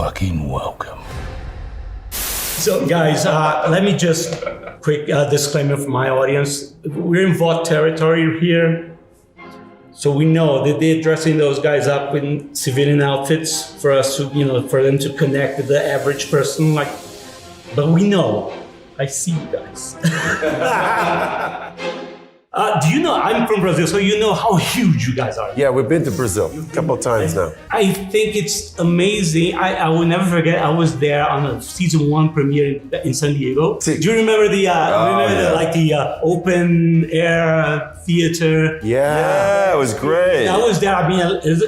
fucking welcome. So guys, let me just quick disclaimer for my audience. We're in VOD territory here. So we know that they're dressing those guys up in civilian outfits for us to, for them to connect with the average person. But we know, I see you guys. Do you know, I'm from Brazil, so you know how huge you guys are. Yeah, we've been to Brazil a couple of times now. I think it's amazing. I will never forget, I was there on a season 1 premiere in San Diego. Do you remember the open air theater? Yeah, it was great. I was there. I mean,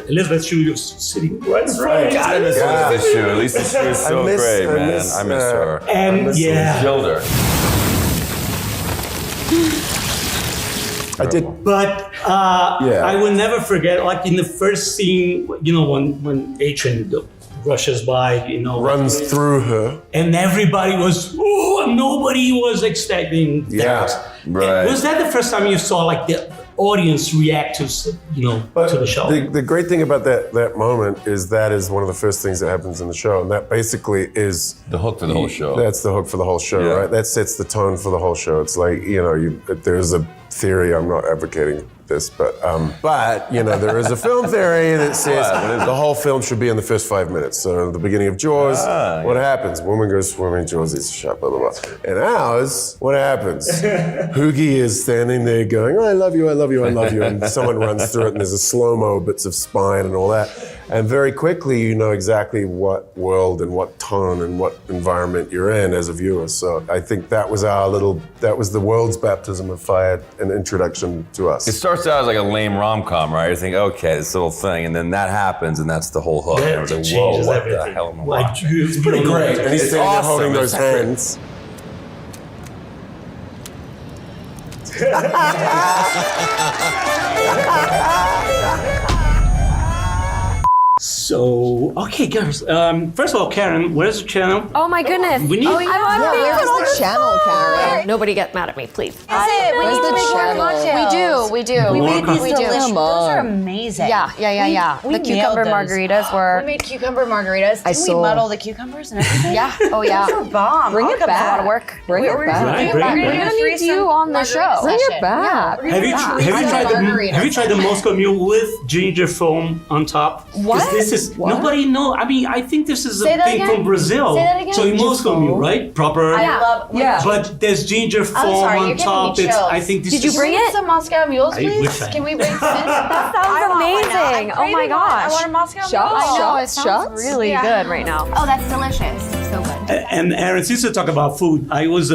Elizabeth Shue was sitting right in front. God, I miss Elizabeth Shue. Elizabeth Shue is so great, man. I miss her. And yeah. Killed her. I did. But I will never forget, like in the first scene, when Adrian rushes by, runs through her. And everybody was, nobody was expecting that. Right. Was that the first time you saw like the audience react to, to the show? The great thing about that moment is that is one of the first things that happens in the show. And that basically is the hook for the whole show. That's the hook for the whole show, right? That sets the tone for the whole show. It's like, there's a theory, I'm not advocating this, but there is a film theory that says the whole film should be in the first 5 minutes. So the beginning of Jaws, what happens? Woman goes swimming, Jaws eats a shark, blah, blah, blah. In ours, what happens? Hoogie is standing there going, I love you, I love you, I love you. And someone runs through it and there's a slow-mo, bits of spine and all that. And very quickly, you know exactly what world and what tone and what environment you're in as a viewer. So I think that was the world's baptism of fire, an introduction to us. It starts out as like a lame rom-com, right? You think, okay, this little thing, and then that happens, and that's the whole hook. That and I was like, changes whoa, what everything. the hell am I Like, watching? it's pretty great. And he's It's standing there awesome. holding those It's great. hands. So, okay, guys. First of all, Karen, where's the channel? Oh my goodness. We need- I'm on Where's the channel, Karen? Nobody get mad at me, please. Where's the channel? We do. We made these delicious. Those are amazing. Yeah. We The cucumber nailed those. margaritas were. We made cucumber margaritas. Didn't we saw. muddle the cucumbers and everything? Yeah. Oh yeah. Those were bomb. Bring it That's a back. lot of work. Bring it Right, back. bring it We're back. gonna need you on the show. Bring it back. Have you tried the Moscow Mule with ginger foam on top? 'Cause What? This is What? nobody know. I mean, I think this is a Say that thing again? from Brazil. Say that again? So in Ginger Moscow Mule, right? Proper. I love. Yeah. But there's ginger foam sorry, on you're giving top. me It's, chills. I think this Did you is. bring Can we it? get some Moscow mules, I please? wish I Can we bring some in? That sounds amazing. Oh my gosh. I want a Moscow mule. Shots? I know, it Shots? sounds Shots? really good right now. Oh, that's delicious. So good. And Aaron, since you talk about food, I was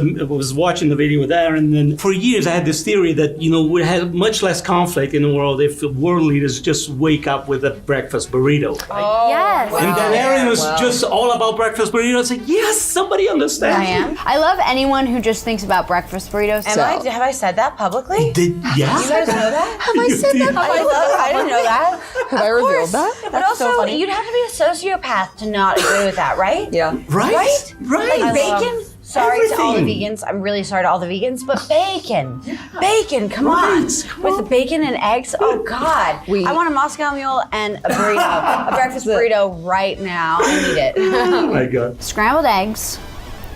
watching the video with Aaron, and for years I had this theory that we had much less conflict in the world if world leaders just wake up with a breakfast burrito. Yes. And then Aaron was just all about breakfast burritos. I said, yes, somebody understands. I am. I love anyone who just thinks about breakfast burritos. Have I said that publicly? Yeah. You guys know that? Have I said that? I didn't know that. Have I revealed that? But also, you'd have to be a sociopath to not agree with that, right? Yeah. Right? Like bacon? Sorry to all the Everything. vegans. I'm really sorry to all the vegans, but bacon. Bacon, come on. With the bacon and eggs, oh God. I want a Moscow Mule and a burrito, a breakfast burrito right now. I need it. Oh my God. Scrambled eggs,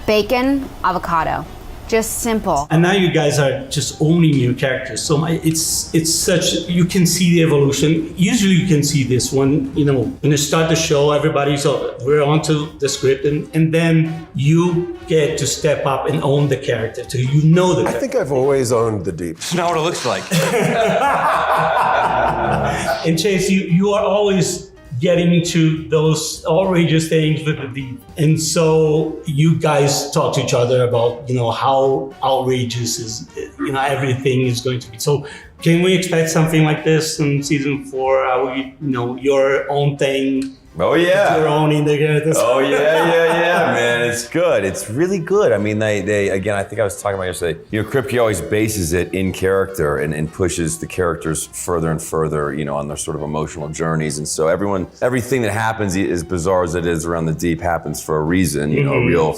bacon, avocado. Just simple. And now you guys are just owning your characters. So it's such, you can see the evolution. Usually you can see this when you start the show, everybody's, we're onto the script, and then you get to step up and own the character. So you know the I character. think I've always owned the deep. It's not what it looks like. And Chase, you are always getting into those outrageous things with the deep. And so you guys talk to each other about, how outrageous is, everything is going to be. So can we expect something like this in season 4? Your own thing? Oh yeah. Your own in the characters? Oh yeah, man. It's good. It's really good. I mean, they again, I think I was talking about yesterday. Kripke always bases it in character and pushes the characters further and further, on their sort of emotional journeys. And so everything that happens, as bizarre as it is around the deep, happens for a reason. A real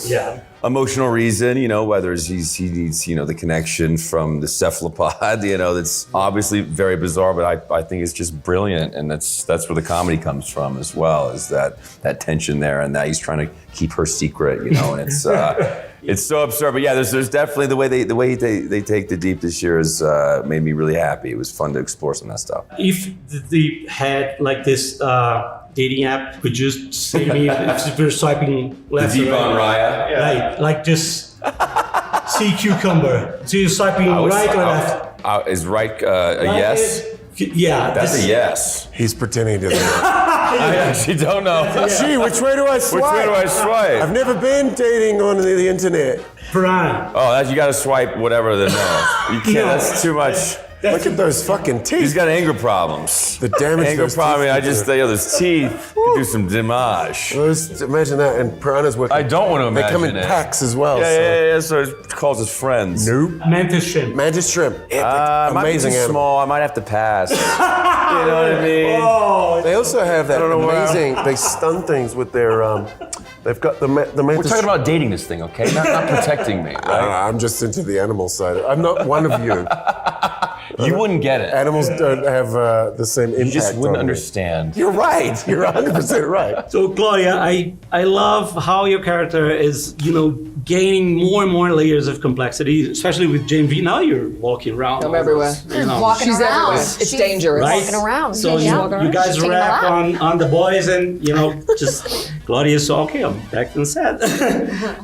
emotional reason, you know, whether he needs, you know, the connection from the cephalopod, you know, that's obviously very bizarre, but I think it's just brilliant, and that's where the comedy comes from as well, is that tension there, and that he's trying to keep her secret, you know, and it's it's so absurd. But yeah, there's definitely the way they take the deep this year has made me really happy. It was fun to explore some of that stuff. If they had like this dating app, could you say me if we're swiping left or right? Raya. Right, like just sea cucumber. So you're swiping right or left? Is right a yes? Yeah. That's a yes. He's pretending to. I actually don't know. Gee, which way do I swipe? Which way do I swipe? I've never been dating on the internet. Brian. Oh, you got to swipe whatever the no. You can't. That's too much. Look at those fucking teeth. He's got anger problems. The damage. Anger problem. I just those teeth could do some damage. Imagine that, and piranhas work. I don't want to imagine They come in it. packs as well. Yeah. So it calls his friends. Nope. Mantis shrimp. Mantis shrimp. Epic. Might be Amazing too animal. small. I might have to pass. You know what I mean? Oh, They also have that I don't know where- amazing. They stun things with their. They've got the mantis. We're talking about dating this thing, okay? Not protecting me, I don't right? know, I'm just into the animal side. I'm not one of you. You wouldn't get it. Animals don't have the same impact. You just wouldn't on me. understand. You're right. You're 100% right. So Claudia, I love how your character is, you know, gaining more and more layers of complexity, especially with Jane V. Now you're walking around. I'm everywhere. You know, Walking She's around. everywhere. It's dangerous. right? Walking around. So Yeah. you guys She's taking a rap lap. on the boys, and you know, just Claudia's so okay. I'm back on set.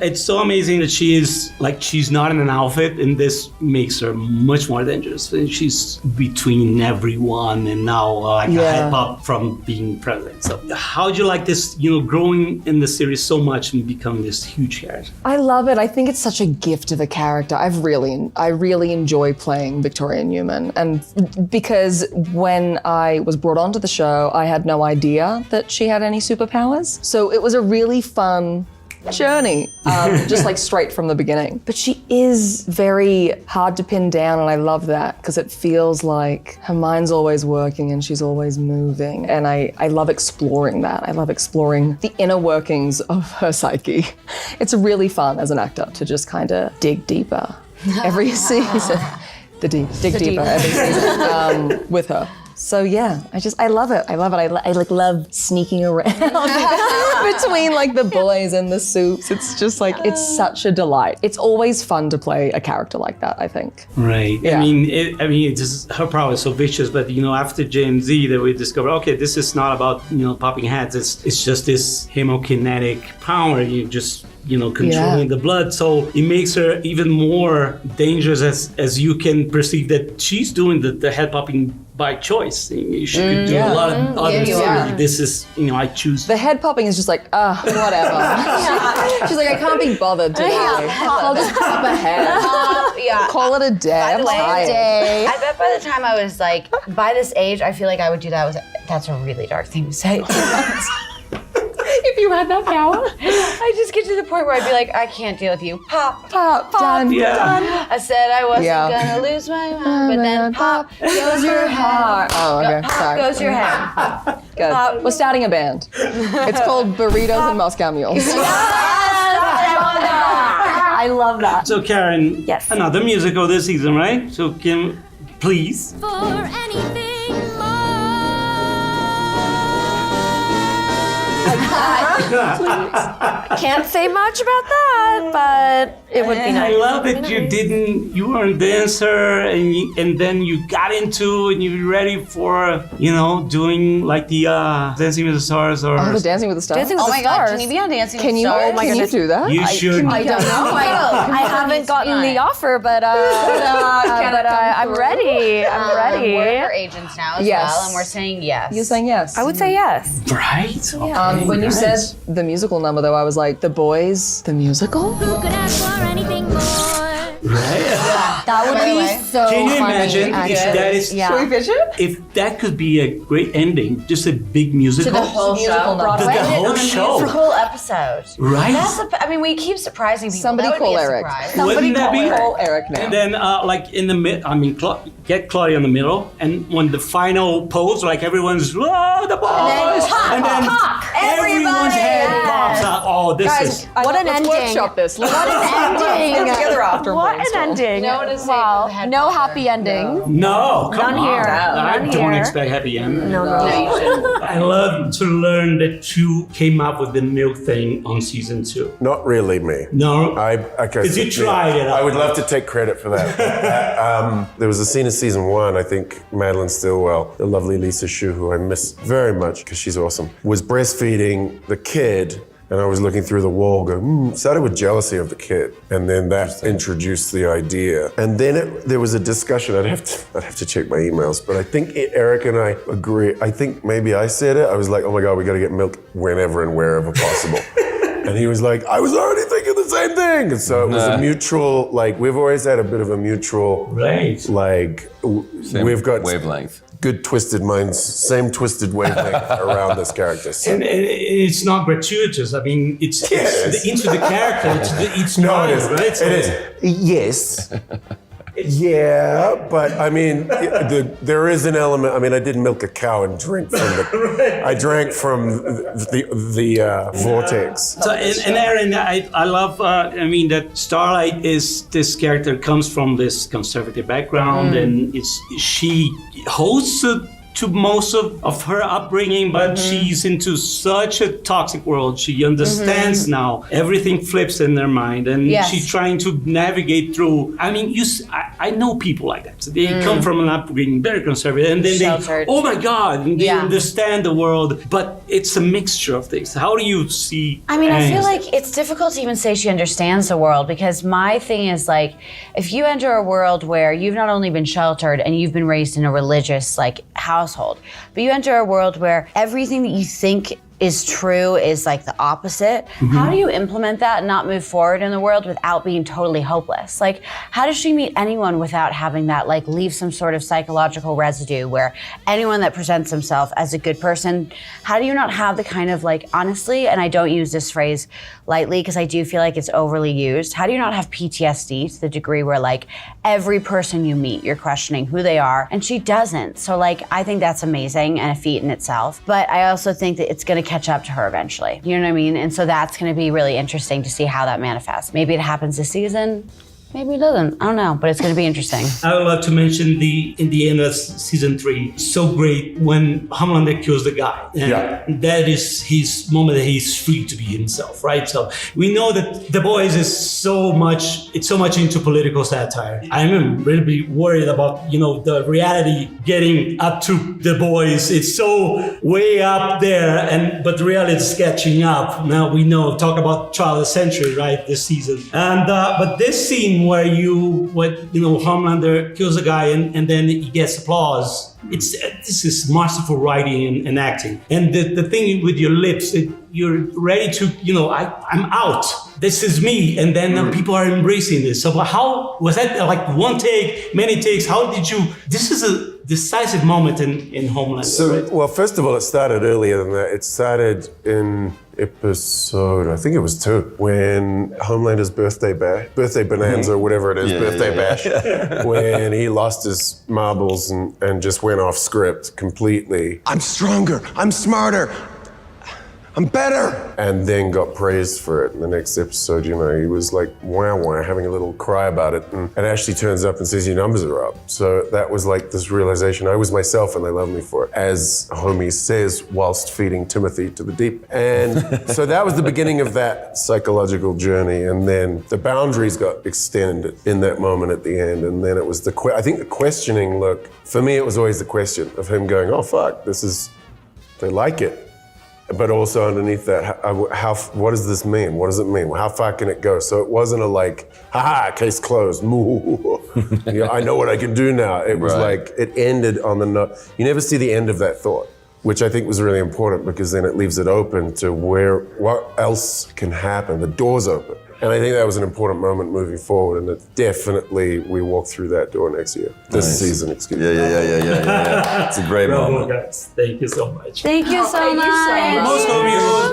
It's so amazing that she's not in an outfit, and this makes her much more dangerous. And she's between everyone, and now like a head pop from being president. So how'd you like this? You know, growing in the series so much and becoming this huge character. I love it. I think it's such a gift of a character. I really enjoy playing Victoria Newman, and because when I was brought onto the show, I had no idea that she had any superpowers. So it was a really fun journey, just like straight from the beginning. But she is very hard to pin down, and I love that because it feels like her mind's always working and she's always moving. And I love exploring that. I love exploring the inner workings of her psyche. It's really fun as an actor to just kind of dig deeper every season. Dig deeper every season with her. So yeah, I love it. I love sneaking around between like the boys and the soups. It's just like, it's such a delight. It's always fun to play a character like that, I think. Right. Yeah. I mean, it's just, her power is so vicious. But you know, after Gen Z, that we discovered, okay, this is not about popping heads. It's just this hemokinetic power. You just controlling the blood. So it makes her even more dangerous as you can perceive that she's doing the head popping by choice. She could do a lot of other things. This is, I choose. The head popping is just like, whatever. She's like, I can't be bothered today. I'll just pop a head. Call it a day. I'm tired. I bet by the time I was like, by this age, I feel like I would do that. That's a really dark thing to say. If you had that power. I just get to the point where I'd be like, I can't deal with you. Pop, Pop, done. Yeah. I said I wasn't gonna lose my mind, but then pop goes your heart. Oh, okay. Pop Sorry. goes your head. Good. We're starting a band. It's called Burritos and Moscow Mules. I love that. So Karen, Yes. another musical this season, right? So Kim, please. For anything more. Can't say much about that, but it would be I nice. love that you were a dancer and then you got into and you were ready for, doing like the Dancing with the Stars or... Oh, the Dancing with the Stars. Dancing with Oh the my God, Stars. can you be on Dancing Can with you, the Stars? can you do that? You should. I don't know. I haven't gotten the offer, but I'm ready. I'm ready. We're her agents now as Yes. well, and we're saying yes. You're saying yes. I would say yes. Right? Okay, When you nice. said the musical number, though, I was like, The Boys, the musical? Who could ask for anything more? That would be so Can you funny, imagine actually. if that is... Yeah. Should we pitch it? If that could be a great ending, just a big musical. To the whole show. The whole show. The whole episode. Right? We keep surprising people. Somebody That would call be a Eric. surprise. Wouldn't that be? Call Eric now. And then, like in the mid, get Claudia in the middle, and when the final pose, like everyone's, whoa, the boys, and then Everyone's head pops out. Oh, this is. What an let's ending. workshop this. What an ending. together after. What an ending. Wow. No happy ending. No, come None on. here. I None don't here. expect happy ending. No. I love to learn that you came up with the milk thing on season 2. Not really me. No, Because you tried it. I would love to take credit for that. There was a scene in season 1, I think Madeline Stillwell, the lovely Lisa Shue, who I miss very much because she's awesome, was breastfeeding the kid. And I was looking through the wall going, started with jealousy of the kid. And then that introduced the idea. And then there was a discussion, I'd have to check my emails, but I think Eric and I agree. I think maybe I said it. I was like, oh my God, we got to get milk whenever and wherever possible. And he was like, I was already thinking the same thing. And so it was a mutual, like, we've always had a bit of a mutual, Right. like, we've got wavelength. Good twisted minds, same twisted wavelength around this character. So. And it's not gratuitous. I mean, it's into the character. It's No, not, it is. right? It is. Yes. Yeah, but I mean, there is an element. I mean, I didn't milk a cow and drink from the. I drank from the vortex. So, and Aaron, I love. I mean, that Starlight is this character comes from this conservative background, and she hosts to most of her upbringing, but she's into such a toxic world. She understands now. Everything flips in their mind, and she's trying to navigate through. I mean, I know people like that. They come from an upbringing very conservative, and then Sheltered. they, oh my God, and they understand the world. But it's a mixture of things. How do you see? I mean, I feel Annie's- like it's difficult to even say she understands the world, because my thing is like, if you enter a world where you've not only been sheltered and you've been raised in a religious like household, but you enter a world where everything that you think is true is like the opposite. How do you implement that and not move forward in the world without being totally hopeless? Like, how does she meet anyone without having that like leave some sort of psychological residue where anyone that presents himself as a good person, how do you not have the kind of like, honestly, and I don't use this phrase lightly because I do feel like it's overly used, how do you not have PTSD to the degree where like every person you meet, you're questioning who they are, and she doesn't. So like, I think that's amazing and a feat in itself. But I also think that it's gonna catch up to her eventually. You know what I mean? And so that's gonna be really interesting to see how that manifests. Maybe it happens this season, maybe it doesn't. I don't know, but it's gonna be interesting. I would like to mention in the end of season 3, so great when Homelander kills the guy. And that is his moment that he's free to be himself, right? So we know that The Boys is so much into political satire. I'm really worried about, the reality getting up to The Boys. It's so way up there, but the reality is catching up. Now we know, talk about Child of the Century, right, this season. And but this scene where Homelander kills a guy and then he gets applause. This is masterful writing and acting. And the thing with your lips, you're ready to, I'm out. This is me. And then people are embracing this. So how was that like one take, many takes? How did you? This is a decisive moment in Homelander. So, right? well, first of all, it started earlier than that. It started in episode, I think it was 2, when Homelander's birthday bonanza, or whatever it is, birthday bash, when he lost his marbles and just went off script completely. I'm stronger, I'm smarter, I'm better. And then got praised for it. In the next episode, he was like, wow, having a little cry about it. And Ashley turns up and says, your numbers are up. So that was like this realization. I was myself and they loved me for it. As Homie says, whilst feeding Timothy to the deep. And so that was the beginning of that psychological journey. And then the boundaries got extended in that moment at the end. And then it was I think the questioning look, for me, it was always the question of him going, oh, fuck, they like it. But also underneath that, what does this mean? What does it mean? How far can it go? So it wasn't a like, haha, case closed. I know what I can do now. It was like, it ended on the note. You never see the end of that thought, which I think was really important because then it leaves it open to what else can happen. The door's open. And I think that was an important moment moving forward, and that definitely we walk through that door next year. This season, excuse me. Yeah. It's a great Bravo, moment. guys. Thank you so much. Thank you so much. Most of you,